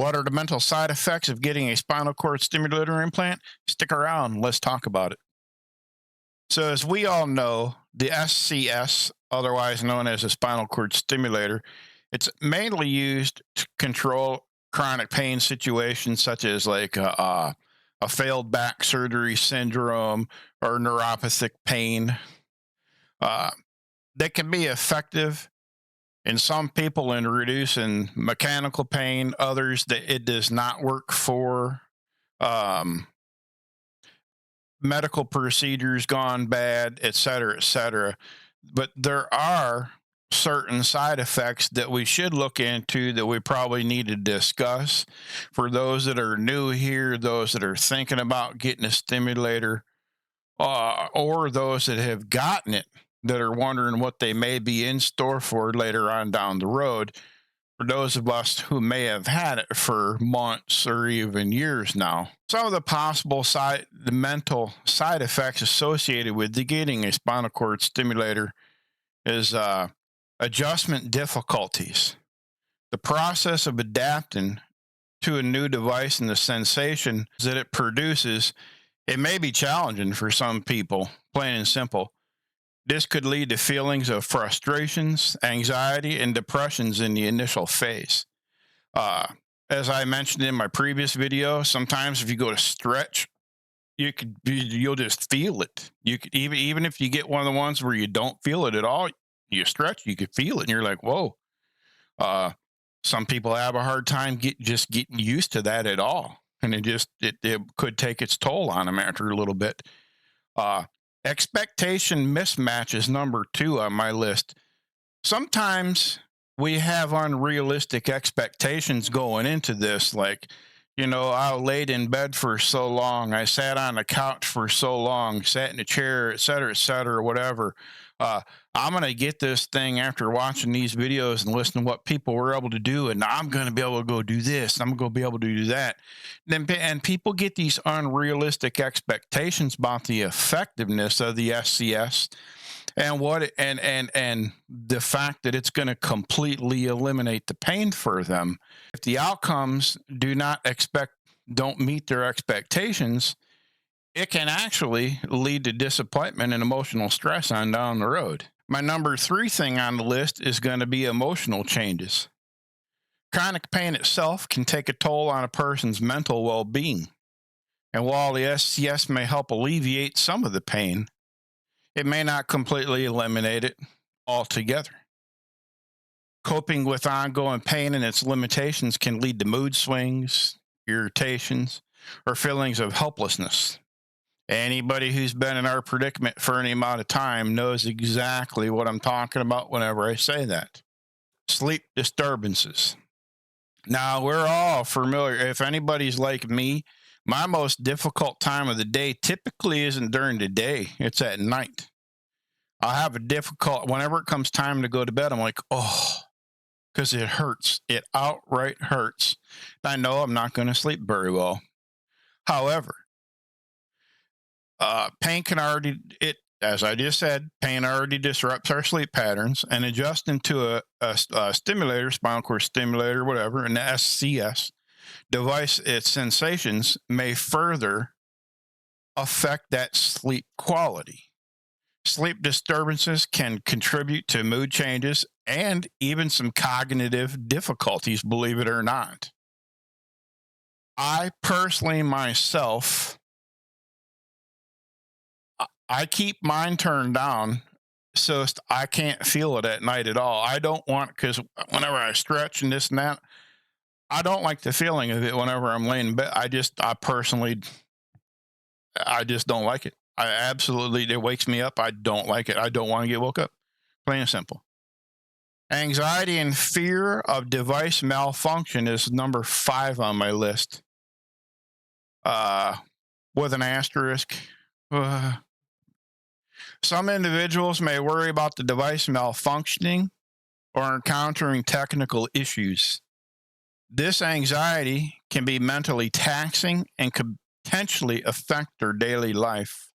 What are the mental side effects of getting a spinal cord stimulator implant? Stick around, let's talk about it. So, as we all know, the SCS, otherwise known as a spinal cord stimulator, it's mainly used to control chronic pain situations such as like a failed back surgery syndrome or neuropathic pain. Uh, they can be effective in some people in reducing mechanical pain, others that it does not work for. Um, Medical procedures gone bad, et cetera, et cetera. But there are certain side effects that we should look into that we probably need to discuss for those that are new here, those that are thinking about getting a stimulator, or those that have gotten it that are wondering what they may be in store for later on down the road. For those of us who may have had it for months or even years now. Some of the possible the mental side effects associated with getting a spinal cord stimulator is adjustment difficulties. The process of adapting to a new device and the sensation that it produces, it may be challenging for some people, plain and simple. This could lead to feelings of frustrations, anxiety, and depressions in the initial phase. Uh, as I mentioned in my previous video, sometimes if you go to stretch, you'll just feel it. You could even if you get one of the ones where you don't feel it at all, you stretch, you could feel it, and you're like, whoa. Uh, some people have a hard time getting used to that at all, and it could take its toll on them after a little bit. Expectation mismatch is number 2 on my list. Sometimes we have unrealistic expectations going into this. Like, I laid in bed for so long. I sat on the couch for so long, sat in a chair, et cetera, whatever. I'm going to get this thing after watching these videos and listening to what people were able to do. And I'm going to be able to go do this. And I'm going to be able to do that. And people get these unrealistic expectations about the effectiveness of the SCS and the fact that it's going to completely eliminate the pain for them. If the outcomes don't meet their expectations, it can actually lead to disappointment and emotional stress on down the road. My number 3 thing on the list is going to be emotional changes. Chronic pain itself can take a toll on a person's mental well-being. And while the SCS may help alleviate some of the pain, it may not completely eliminate it altogether. Coping with ongoing pain and its limitations can lead to mood swings, irritations, or feelings of helplessness. Anybody who's been in our predicament for any amount of time knows exactly what I'm talking about whenever I say that. Sleep disturbances. Now, we're all familiar. If anybody's like me, my most difficult time of the day typically isn't during the day, it's at night. I'll have whenever it comes time to go to bed, I'm like, oh, because it hurts. It outright hurts. I know I'm not going to sleep very well. However, pain can as I just said, pain already disrupts our sleep patterns, and adjusting to a stimulator, spinal cord stimulator, whatever, an SCS device, its sensations may further affect that sleep quality. Sleep disturbances can contribute to mood changes and even some cognitive difficulties, believe it or not. I personally, myself, I keep mine turned down so I can't feel it at night at all. I don't want, because whenever I stretch and this and that, I don't like the feeling of it whenever I'm laying in bed. I just don't like it. It wakes me up. I don't like it. I don't want to get woke up. Plain and simple. Anxiety and fear of device malfunction is number 5 on my list. With an asterisk. Some individuals may worry about the device malfunctioning or encountering technical issues. This anxiety can be mentally taxing and could potentially affect their daily life.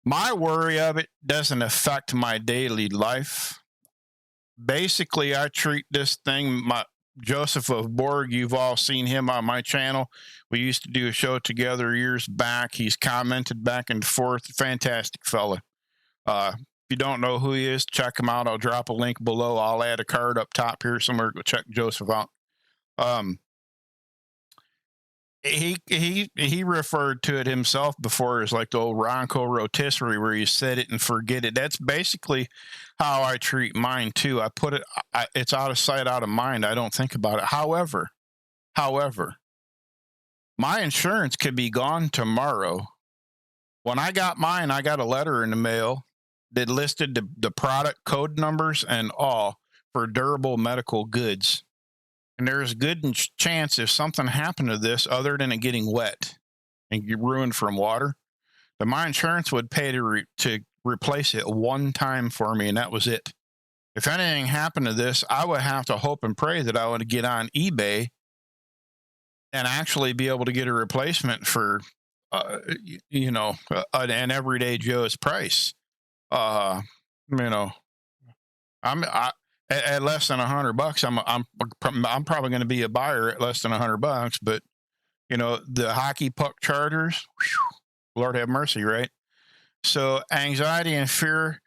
My worry of it doesn't affect my daily life. Basically, I treat this thing, Joseph of Borg, you've all seen him on my channel. We used to do a show together years back. He's commented back and forth. Fantastic fella. If you don't know who he is, check him out. I'll drop a link below. I'll add a card up top here somewhere. Go check Joseph out. He referred to it himself before as like the old Ronco rotisserie, where you set it and forget it. That's basically how I treat mine too. I put it, it's out of sight, out of mind. I don't think about it. However, my insurance could be gone tomorrow. When I got mine, I got a letter in the mail that listed the product code numbers and all for durable medical goods. And there's a good chance if something happened to this other than it getting wet and get ruined from water, that my insurance would pay to replace it one time for me, and that was it. If anything happened to this, I would have to hope and pray that I would get on eBay and actually be able to get a replacement for, an everyday Joe's price. I'm at less than $100. I'm probably going to be a buyer at less than $100. But the hockey puck charters, whew, Lord have mercy, right? So anxiety and fear.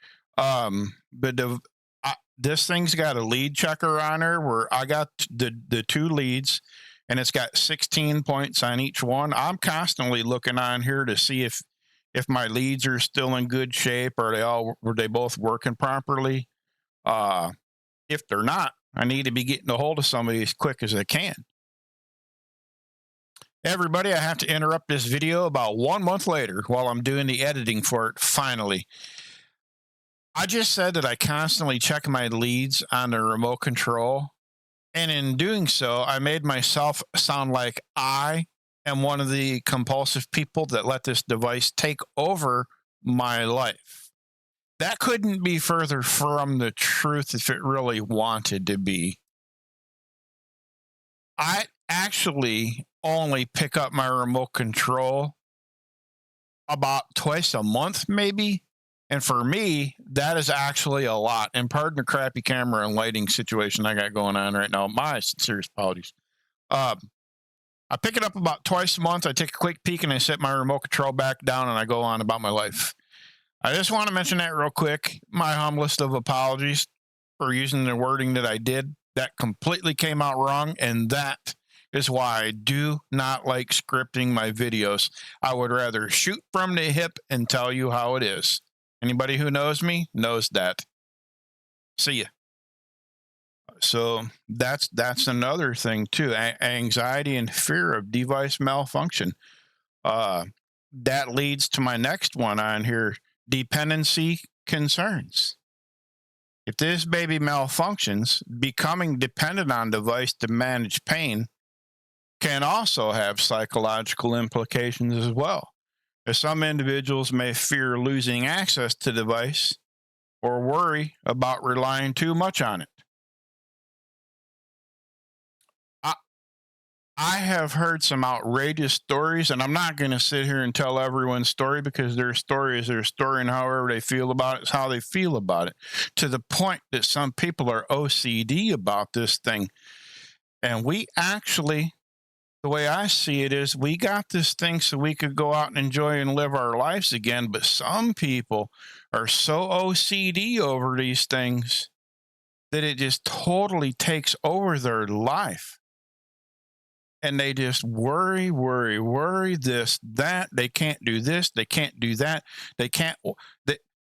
This thing's got a lead checker on there where I got the 2 leads, and it's got 16 points on each one. I'm constantly looking on here to see if my leads are still in good shape, or were they both working properly. If they're not, I need to be getting a hold of somebody as quick as I can. Everybody, I have to interrupt this video about 1 month later while I'm doing the editing for it. Finally, I just said that I constantly check my leads on the remote control. And in doing so, I made myself sound like I am one of the compulsive people that let this device take over my life. That couldn't be further from the truth if it really wanted to be. I actually only pick up my remote control about twice a month, maybe. And for me, that is actually a lot. And pardon the crappy camera and lighting situation I got going on right now. My serious apologies. I pick it up about twice a month. I take a quick peek and I set my remote control back down and I go on about my life. I just want to mention that real quick. My humblest of apologies for using the wording that I did. That completely came out wrong, and that is why I do not like scripting my videos. I would rather shoot from the hip and tell you how it is. Anybody who knows me knows that. See ya. So that's another thing too. Anxiety and fear of device malfunction. That leads to my next one on here. Dependency concerns. If this baby malfunctions, becoming dependent on device to manage pain can also have psychological implications as well. As some individuals may fear losing access to the device or worry about relying too much on it. I have heard some outrageous stories, and I'm not going to sit here and tell everyone's story, because their story is their story, and however they feel about it is how they feel about it, to the point that some people are OCD about this thing. And we actually, the way I see it is, we got this thing so we could go out and enjoy and live our lives again. But some people are so OCD over these things that it just totally takes over their life. And they just worry, this, that. They can't do this. They can't do that. They can't.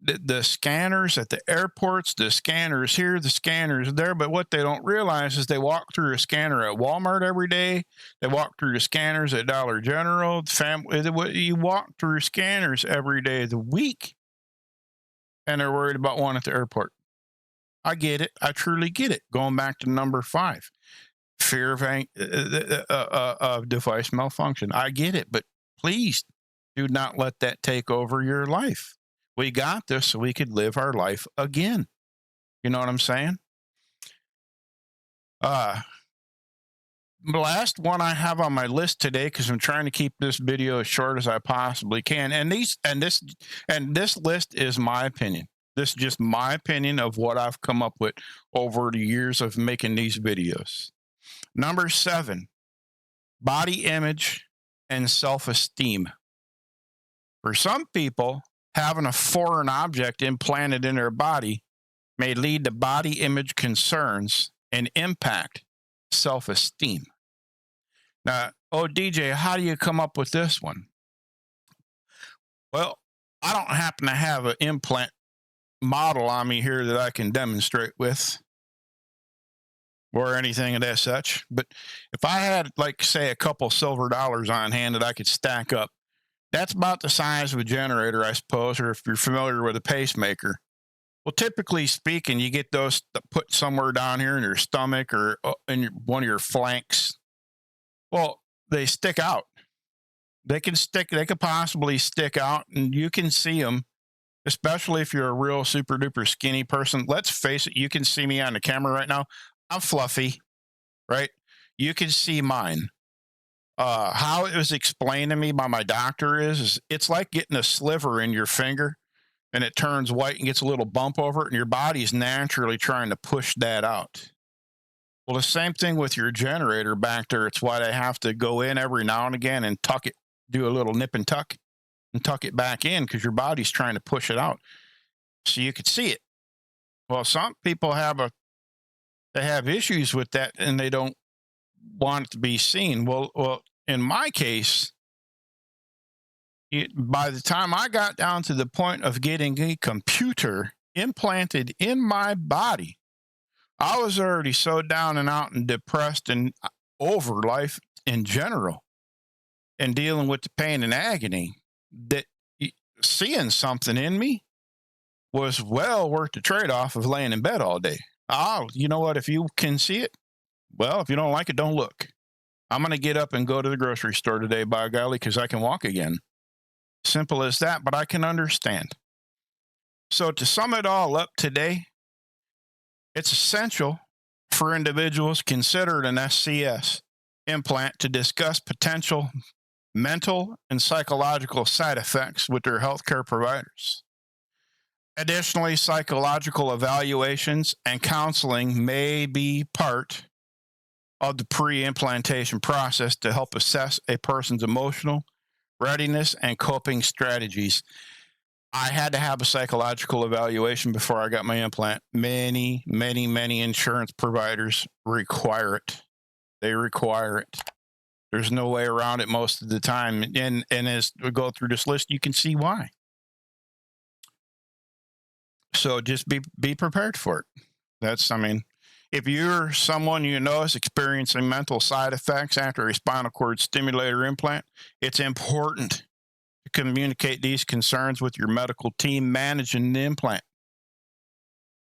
The scanners at the airports, the scanners here, the scanners there. But what they don't realize is they walk through a scanner at Walmart every day. They walk through the scanners at Dollar General. You walk through scanners every day of the week. And they're worried about one at the airport. I get it. I truly get it. Going back to number 5. Fear of device malfunction. I get it, but please do not let that take over your life. We got this so we could live our life again. You know what I'm saying? The last one I have on my list today, because I'm trying to keep this video as short as I possibly can. And this list is my opinion. This is just my opinion of what I've come up with over the years of making these videos. Number 7, body image and self-esteem. For some people, having a foreign object implanted in their body may lead to body image concerns and impact self-esteem. Now, oh, DJ, how do you come up with this one? Well, I don't happen to have an implant model on me here that I can demonstrate with or anything of that such. But if I had, like, say, a couple silver dollars on hand that I could stack up, that's about the size of a generator, I suppose, or if you're familiar with a pacemaker. Well, typically speaking, you get those put somewhere down here in your stomach or in one of your flanks. Well, they stick out. They could possibly stick out, and you can see them, especially if you're a real super duper skinny person. Let's face it, you can see me on the camera right now. I'm fluffy, right? You can see mine. How it was explained to me by my doctor is it's like getting a sliver in your finger and it turns white and gets a little bump over it, and your body's naturally trying to push that out. Well, the same thing with your generator back there. It's why they have to go in every now and again and tuck it, do a little nip and tuck it back in, because your body's trying to push it out so you could see it. Well, some people they have issues with that and they don't want it to be seen. Well, in my case, by the time I got down to the point of getting a computer implanted in my body, I was already so down and out and depressed and over life in general and dealing with the pain and agony that seeing something in me was well worth the trade-off of laying in bed all day. Oh, you know what? If you can see it, well, if you don't like it, don't look. I'm going to get up and go to the grocery store today, by golly, because I can walk again. Simple as that, but I can understand. So to sum it all up today, it's essential for individuals considered an SCS implant to discuss potential mental and psychological side effects with their healthcare providers. Additionally, psychological evaluations and counseling may be part of the pre-implantation process to help assess a person's emotional readiness and coping strategies. I had to have a psychological evaluation before I got my implant. Many insurance providers require it. They require it. There's no way around it most of the time. And as we go through this list, you can see why. So just be prepared for it. If you're someone you know is experiencing mental side effects after a spinal cord stimulator implant, it's important to communicate these concerns with your medical team managing the implant.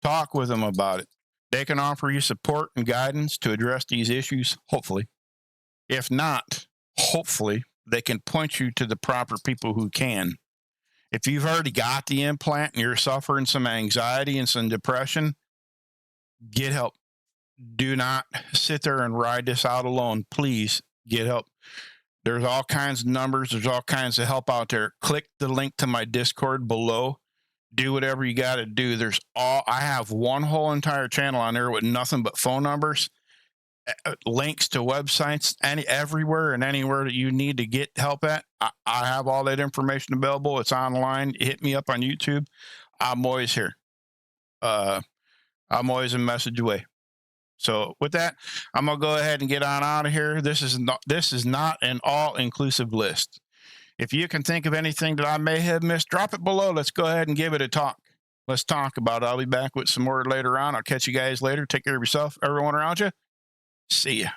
Talk with them about it. They can offer you support and guidance to address these issues, hopefully. If not, hopefully, they can point you to the proper people who can. If you've already got the implant and you're suffering some anxiety and some depression, get help. Do not sit there and ride this out alone. Please get help. There's all kinds of numbers. There's all kinds of help out there. Click the link to my Discord below. Do whatever you got to do. I have one whole entire channel on there with nothing but phone numbers, links to websites, everywhere and anywhere that you need to get help at. I have all that information available. It's online. Hit me up on YouTube. I'm always here. I'm always a message away. So with that, I'm going to go ahead and get on out of here. This is not an all-inclusive list. If you can think of anything that I may have missed, drop it below. Let's go ahead and give it a talk. Let's talk about it. I'll be back with some more later on. I'll catch you guys later. Take care of yourself, everyone around you. See ya.